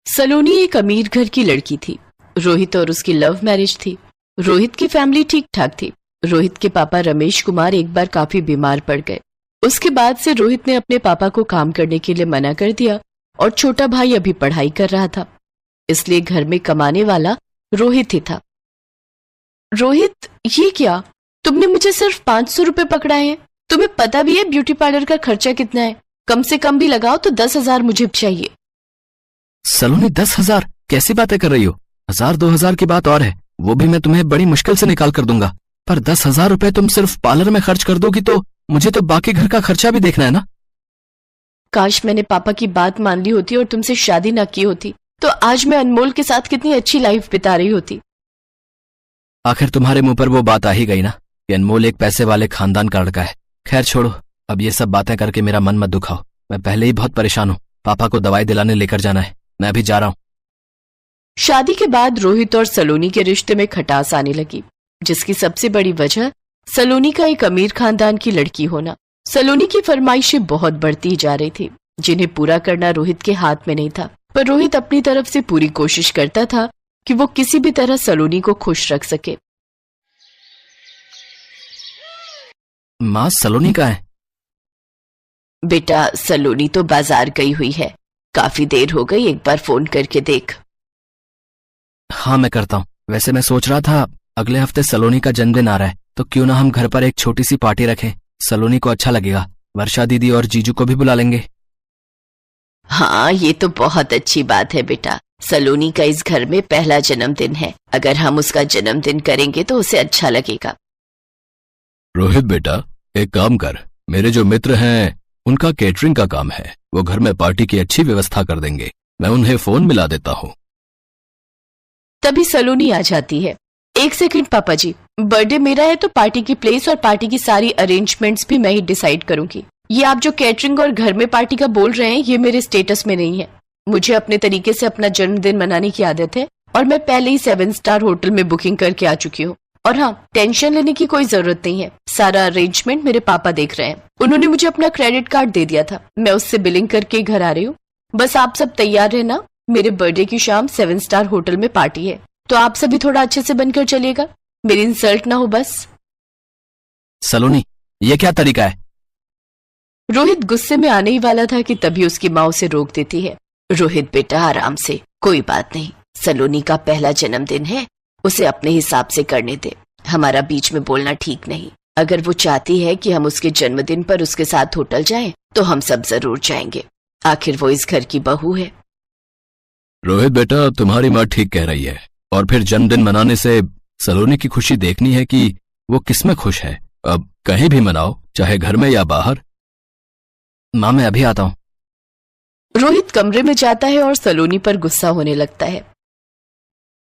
सलोनी एक अमीर घर की लड़की थी। रोहित और उसकी लव मैरिज थी। रोहित की फैमिली ठीक ठाक थी। रोहित के पापा रमेश कुमार एक बार काफी बीमार पड़ गए। उसके बाद से रोहित ने अपने पापा को काम करने के लिए मना कर दिया और छोटा भाई अभी पढ़ाई कर रहा था, इसलिए घर में कमाने वाला रोहित ही था। रोहित, ये क्या? तुमने मुझे सिर्फ 500 रुपए पकड़ाए हैं। तुम्हें पता भी है ब्यूटी पार्लर का खर्चा कितना है? कम से कम भी लगाओ तो 10,000 मुझे चाहिए। सलोनी, 10,000? कैसी बातें कर रही हो? 1,000-2,000 की बात और है, वो भी मैं तुम्हें बड़ी मुश्किल से निकाल कर दूंगा। पर 10,000 रुपए तुम सिर्फ पार्लर में खर्च कर दोगी तो मुझे तो बाकी घर का खर्चा भी देखना है ना। काश मैंने पापा की बात मान ली होती और तुमसे शादी ना की होती, तो आज मैं अनमोल के साथ कितनी अच्छी लाइफ बिता रही होती। आखिर तुम्हारे मुंह पर वो बात आ ही गई ना कि अनमोल एक पैसे वाले खानदान का लड़का है। खैर छोड़ो, अब ये सब बातें करके मेरा मन मत दुखाओ। मैं पहले ही बहुत परेशान हूँ। पापा को दवाई दिलाने लेकर जाना है, मैं अभी जा रहा हूँ। शादी के बाद रोहित और सलोनी के रिश्ते में खटास आने लगी, जिसकी सबसे बड़ी वजह सलोनी का एक अमीर खानदान की लड़की होना। सलोनी की फरमाइशें बहुत बढ़ती जा रही थी, जिन्हें पूरा करना रोहित के हाथ में नहीं था। पर रोहित अपनी तरफ से पूरी कोशिश करता था कि वो किसी भी तरह सलोनी को खुश रख सके। माँ, सलोनी कहाँ है? बेटा, सलोनी तो बाजार गई हुई है। काफी देर हो गई, एक बार फोन करके देख। हाँ, मैं करता हूँ। वैसे मैं सोच रहा था अगले हफ्ते सलोनी का जन्मदिन आ रहा है, तो क्यों ना हम घर पर एक छोटी सी पार्टी रखें। सलोनी को अच्छा लगेगा। वर्षा दीदी और जीजू को भी बुला लेंगे। हाँ, ये तो बहुत अच्छी बात है बेटा। सलोनी का इस घर में पहला जन्मदिन है। अगर हम उसका जन्मदिन करेंगे तो उसे अच्छा लगेगा। रोहित बेटा, एक काम कर, मेरे जो मित्र हैं उनका केटरिंग का काम है, वो घर में पार्टी की अच्छी व्यवस्था कर देंगे। मैं उन्हें फोन मिला देता हूँ। तभी सलोनी आ जाती है। एक सेकंड पापा जी, बर्थडे मेरा है तो पार्टी की प्लेस और पार्टी की सारी अरेंजमेंट्स भी मैं ही डिसाइड करूंगी। ये आप जो कैटरिंग और घर में पार्टी का बोल रहे हैं, ये मेरे स्टेटस में नहीं है। मुझे अपने तरीके से अपना जन्मदिन मनाने की आदत है और मैं पहले ही 7 स्टार होटल में बुकिंग करके आ चुकी हूँ। और हाँ, टेंशन लेने की कोई जरूरत नहीं है। सारा अरेंजमेंट मेरे पापा देख रहे हैं। उन्होंने मुझे अपना क्रेडिट कार्ड दे दिया था, मैं उससे बिलिंग करके घर आ रही हूँ। बस आप सब तैयार रहना, मेरे बर्थडे की शाम 7 स्टार होटल में पार्टी है, तो आप सभी थोड़ा अच्छे से बनकर चलिएगा, मेरी इंसल्ट ना हो बस। सलोनी, ये क्या तरीका है? रोहित गुस्से में आने ही वाला था कि तभी उसकी माँ उसे रोक देती है। रोहित बेटा, आराम से, कोई बात नहीं। सलोनी का पहला जन्मदिन है, उसे अपने हिसाब से करने दे। हमारा बीच में बोलना ठीक नहीं। अगर वो चाहती है कि हम उसके जन्मदिन पर उसके साथ होटल जाएं, तो हम सब जरूर जाएंगे। आखिर वो इस घर की बहू है। रोहित बेटा, तुम्हारी माँ ठीक कह रही है। और फिर जन्मदिन मनाने से सलोनी की खुशी देखनी है कि वो किसमें खुश है। अब कहीं भी मनाओ, चाहे घर में या बाहर। माँ, मैं अभी आता हूँ। रोहित कमरे में जाता है और सलोनी पर गुस्सा होने लगता है।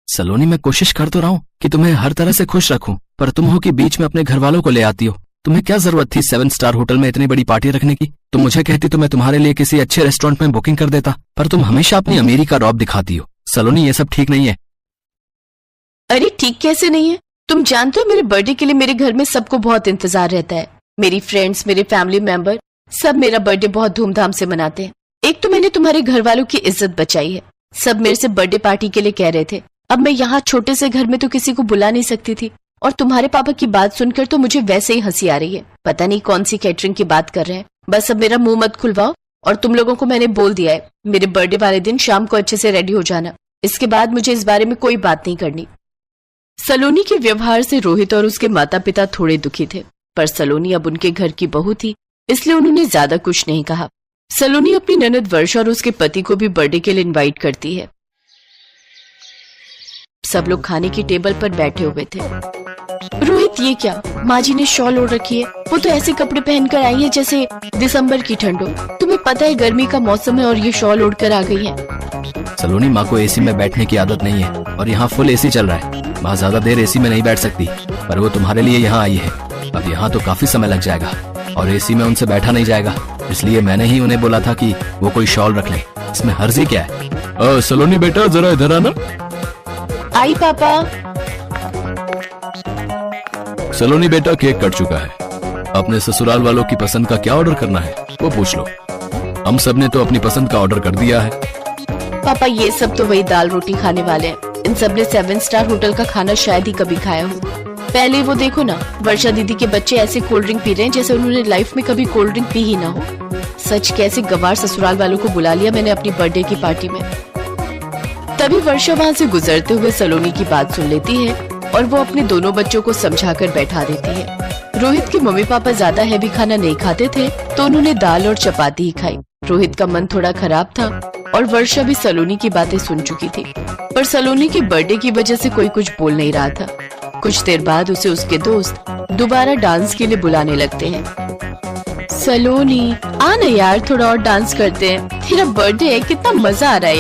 सलोनी, मैं कोशिश कर तो रहा हूँ कि तुम्हें हर तरह से खुश रखूं, पर तुम हो कि बीच में अपने घर वालों को ले आती हो। तुम्हें क्या जरूरत थी 7 स्टार होटल में इतनी बड़ी पार्टी रखने की? तुम मुझे कहती तो मैं तुम्हारे लिए किसी अच्छे रेस्टोरेंट में बुकिंग कर देता, पर तुम हमेशा अपनी अमीरी का रौब दिखाती हो। सलोनी, ये सब ठीक नहीं है। अरे ठीक कैसे नहीं है? तुम जानते हो मेरे बर्थडे के लिए मेरे घर में सबको बहुत इंतजार रहता है। मेरी फ्रेंड्स, मेरे फैमिली मेंबर सब मेरा बर्थडे बहुत धूमधाम से मनाते हैं। एक तो मैंने तुम्हारे घर वालों की इज्जत बचाई है। सब मेरे से बर्थडे पार्टी के लिए कह रहे थे। अब मैं यहाँ छोटे से घर में तो किसी को बुला नहीं सकती थी। और तुम्हारे पापा की बात सुनकर तो मुझे वैसे ही हंसी आ रही है। पता नहीं कौन सी कैटरिंग की बात कर रहे हैं। बस अब मेरा मुंह मत खुलवाओ। और तुम लोगों को मैंने बोल दिया है, मेरे बर्थडे वाले दिन शाम को अच्छे से रेडी हो जाना। इसके बाद मुझे इस बारे में कोई बात नहीं करनी। सलोनी के व्यवहार से रोहित और उसके माता पिता थोड़े दुखी थे, पर सलोनी अब उनके घर की बहू थी, इसलिए उन्होंने ज्यादा कुछ नहीं कहा। सलोनी अपनी ननद वर्षा और उसके पति को भी बर्थडे के लिए इनवाइट करती है। सब लोग खाने की टेबल पर बैठे हुए थे। रोहित, ये क्या? माँ जी ने शॉल ओढ़ रखी है। वो तो ऐसे कपड़े पहनकर आई है जैसे दिसंबर की ठंड हो। तुम्हें पता है गर्मी का मौसम है और ये शॉल ओढ़कर आ गई है। सलोनी, माँ को एसी में बैठने की आदत नहीं है और यहाँ फुल एसी चल रहा है। माँ ज्यादा देर एसी में नहीं बैठ सकती, पर वो तुम्हारे लिए यहाँ आई है। अब यहाँ तो काफी समय लग जाएगा और एसी में उनसे बैठा नहीं जाएगा, इसलिए मैंने ही उन्हें बोला था कि वो कोई शॉल रख ले। इसमें हर्जी क्या है? सलोनी बेटा, जरा इधर आना। आई पापा। सलोनी बेटा, केक कट चुका है। अपने ससुराल वालों की पसंद का क्या ऑर्डर करना है वो पूछ लो। हम सब ने तो अपनी पसंद का ऑर्डर कर दिया है। पापा ये सब तो वही दाल रोटी खाने वाले हैं। इन सब ने 7 स्टार होटल का खाना शायद ही कभी खाया हो। पहले वो देखो ना, वर्षा दीदी के बच्चे ऐसे कोल्ड ड्रिंक पी रहे हैं जैसे उन्होंने लाइफ में कभी कोल्ड ड्रिंक पी ही ना हो। सच कैसे गवार ससुराल वालों को बुला लिया मैंने अपनी बर्थडे की पार्टी में। तभी वर्षा वहाँ से गुजरते हुए सलोनी की बात सुन लेती है और वो अपने दोनों बच्चों को समझाकर बैठा देती है। रोहित के मम्मी पापा ज्यादा हैवी खाना नहीं खाते थे तो उन्होंने दाल और चपाती ही खाई। रोहित का मन थोड़ा खराब था और वर्षा भी सलोनी की बातें सुन चुकी थी, पर सलोनी के बर्थडे की वजह से कोई कुछ बोल नहीं रहा था। कुछ देर बाद उसे उसके दोस्त दोबारा डांस के लिए बुलाने लगते हैं। सलोनी आ ना यार, थोड़ा और डांस करते हैं, तेरा बर्थडे है, कितना मजा आ रहा है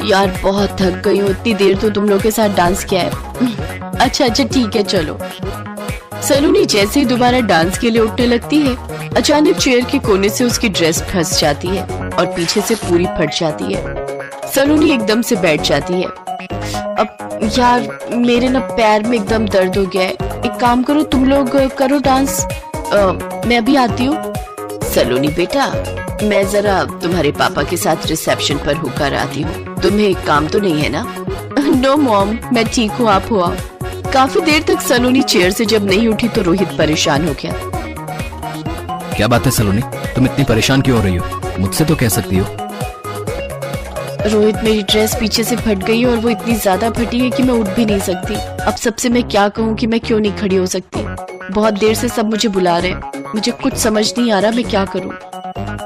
यार बहुत थक गई हूँ, इतनी देर तो तुम लोग के साथ डांस किया है। अच्छा ठीक है चलो। सलोनी जैसे ही दोबारा डांस के लिए उठने लगती है, अचानक चेयर के कोने से उसकी ड्रेस फंस जाती है और पीछे से पूरी फट जाती है। सलोनी एकदम से बैठ जाती है। अब यार मेरे ना पैर में एकदम दर्द हो गया है, एक काम करो तुम लोग करो डांस, मैं अभी आती हूँ। सलोनी बेटा मैं जरा तुम्हारे पापा के साथ रिसेप्शन पर होकर आती हूँ, तुम्हें एक काम तो नहीं है ना? नो मॉम मैं ठीक हूँ, आप हो आओ। काफी देर तक सलोनी चेयर से जब नहीं उठी तो रोहित परेशान हो गया। क्या बात है सलोनी, तुम इतनी परेशान क्यों हो रही हो? मुझसे तो कह सकती हो। रोहित मेरी ड्रेस पीछे से फट गई है और वो इतनी ज्यादा फटी है कि मैं उठ भी नहीं सकती। अब सबसे मैं क्या कहूँ कि मैं क्यों नहीं खड़ी हो सकती? बहुत देर से सब मुझे बुला रहे हैं, मुझे कुछ समझ नहीं आ रहा मैं क्या करूँ।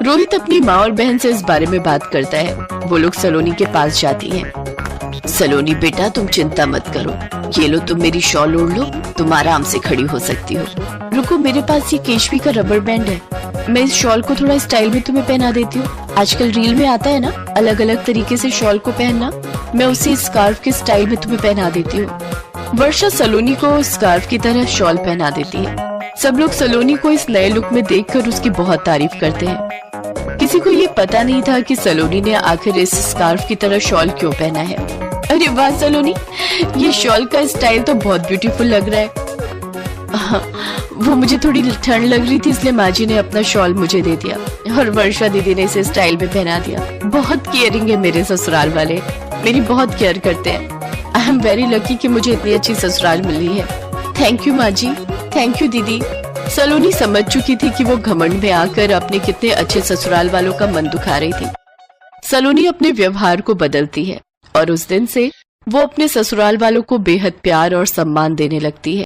रोहित अपनी माँ और बहन से इस बारे में बात करता है। वो लोग सलोनी के पास जाती हैं। सलोनी बेटा तुम चिंता मत करो, ये लो तुम मेरी शॉल ओढ़ लो, तुम आराम से खड़ी हो सकती हो। रुको मेरे पास ये केशवी का रबर बैंड है, मैं इस शॉल को थोड़ा स्टाइल में तुम्हें पहना देती हूँ। आजकल रील में आता है ना अलग अलग तरीके से शॉल को पहनना, मैं उसी स्कार्फ के स्टाइल में तुम्हें पहना देती हूँ। वर्षा सलोनी को स्कार्फ की तरह शॉल पहना देती है। सब लोग सलोनी को इस नए लुक में देखकर उसकी बहुत तारीफ करते हैं। किसी को ये पता नहीं था कि सलोनी ने आखिर इस स्कार्फ की तरह शॉल क्यों पहना है। अरे वाह सलोनी, ये शॉल का स्टाइल तो बहुत ब्यूटीफुल लग रहा है। वो मुझे थोड़ी ठंड लग रही थी इसलिए माँ जी ने अपना शॉल मुझे दे दिया और वर्षा दीदी ने इसे स्टाइल में पहना दिया। बहुत केयरिंग है मेरे ससुराल वाले, मेरी बहुत केयर करते हैं। आई एम वेरी लकी कि मुझे इतनी अच्छी ससुराल मिली है। थैंक यू माँ जी, थैंक यू दीदी। सलोनी समझ चुकी थी कि वो घमंड में आकर अपने कितने अच्छे ससुराल वालों का मन दुखा रही थी। सलोनी अपने व्यवहार को बदलती है और उस दिन से वो अपने ससुराल वालों को बेहद प्यार और सम्मान देने लगती है।